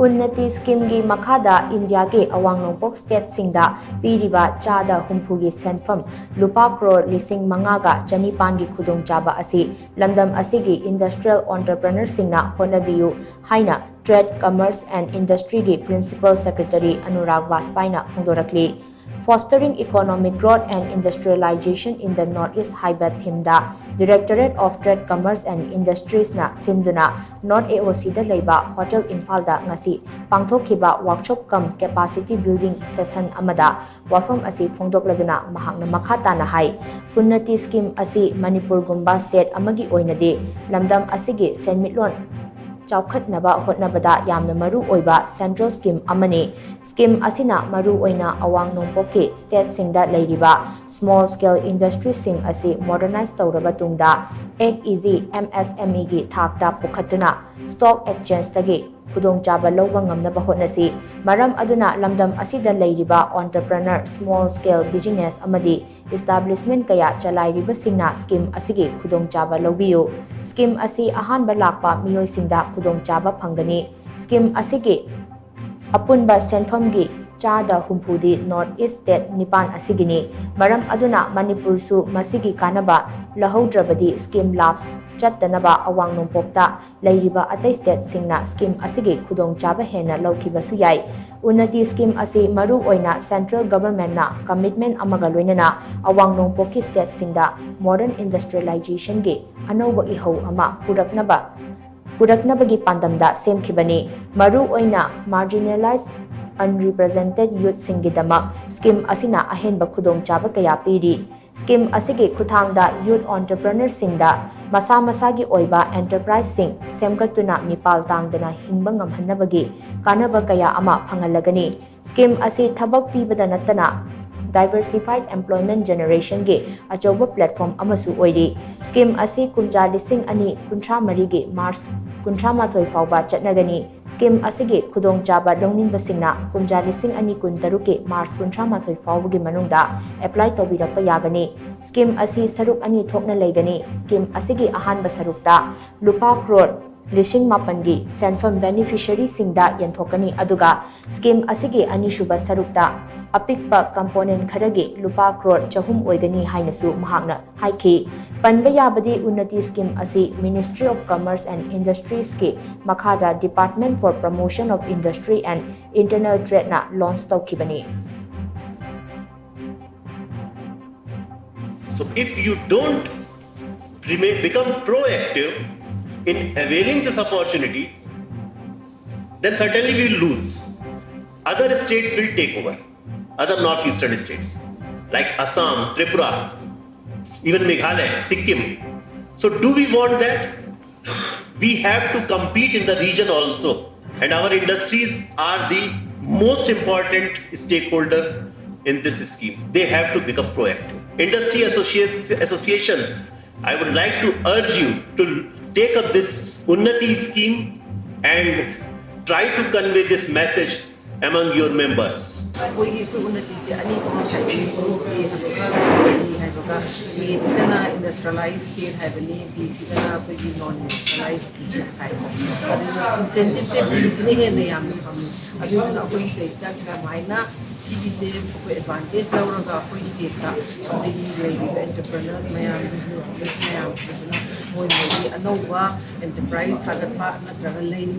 UNNATI Scheme gi Makhada India gi awang nongpok state singda Piriba chada humpugi shenpham lupa Crore lishing mangaga chanipan gi Khudong Chaba Asi lamdam asigi industrial entrepreneur singna Hotnabiu haina Trade, Commerce and Industry gi Principal Secretary Anurag Bajpai na phongdorakli. Fostering economic growth and industrialization in the Northeast Haiba Thimda, Directorate of Trade, Commerce and Industries na Sinduna, North AOC da Leiba Hotel Infalda ngasi pangthokhiba workshop cum capacity building session amada wafam asi phongdokladuna mahakna makha tana hai UNNATI Scheme asi Manipur gumba state amagi oinade lamdam asigi senmitlon Hotnabiu Hotnabada yamna maru oiba central scheme amani scheme asina maru oina awang nongpoki state singda leiriba small scale industry sing asi modernize tawraba tungda egg easy MSME gi thakta pukhatuna stock exchange tagi Khudong Chaba lawba ngamnaba hotnasi maram aduna lamdam asida leiriba entrepreneur small scale business amadi establishment kaya chalairiba singna scheme asigi Khudong Chaba lawbiyu scheme asi ahanba lakpa miyoi singda Khudong Chaba phangani scheme asigi apunba shenpham gi chada humfudi North East State Nipan asigini maram aduna Manipur su masigi kanaba lahaudrabadi scheme labs chattanaba awang nongpokta leiriba atai state singna scheme asigi Khudong Chaba hena lawkhibasu yai UNNATI Scheme asi maru oina central government na commitment amaga loinana awang nongpoki state singda modern industrialization gi anoba ihau ama puraknabagi pandamda semkhibani maru oina marginalized unrepresented youth singidamak scheme asina ahenba Khudong Chaba kaya piri scheme asigi khuthangda youth entrepreneur singda masa masagi oiba enterprise sing semgatuna mipal tangdana hingba ngamhannabagi kanaba kaya ama phangalagani scheme asi thabak pibada natana diversified employment generation gi achoba platform amasu oiri scheme asi kumja lising ani kuntra marigi March kuntra mathoi fauba chatnagani scheme asigi Khudong Chaba dongnin basingna kumja lising ani kuntaruki March kuntra mathoi faubugi manungda apply tobirapa yagani scheme asi saruk ani thokna leigani scheme asigi ahanba sarukta lupa Crore lishing mapangi shenpham beneficiary singda yanthokani aduga scheme asigi anishuba sarukta apikpa component kharagi lupa Crore chahum oigani hainasu mahakna haiki panba yabadi UNNATI Scheme asi Ministry of Commerce and Industries ki Makhada Department for Promotion of Industry and Internal Trade na launch tawkhibani. So if you don't become proactive in availing this opportunity, then certainly we will lose. Other states will take over, other northeastern states like Assam, Tripura, even Meghalaya, Sikkim. So do we want that? We have to compete in the region also, and our industries are the most important stakeholder in this scheme. They have to become proactive. Industry associations, I would like to urge you to take up this UNNATI Scheme and try to convey this message among your members. Industrialized state non-industrialized districts incentives advantage state entrepreneurs business enterprise business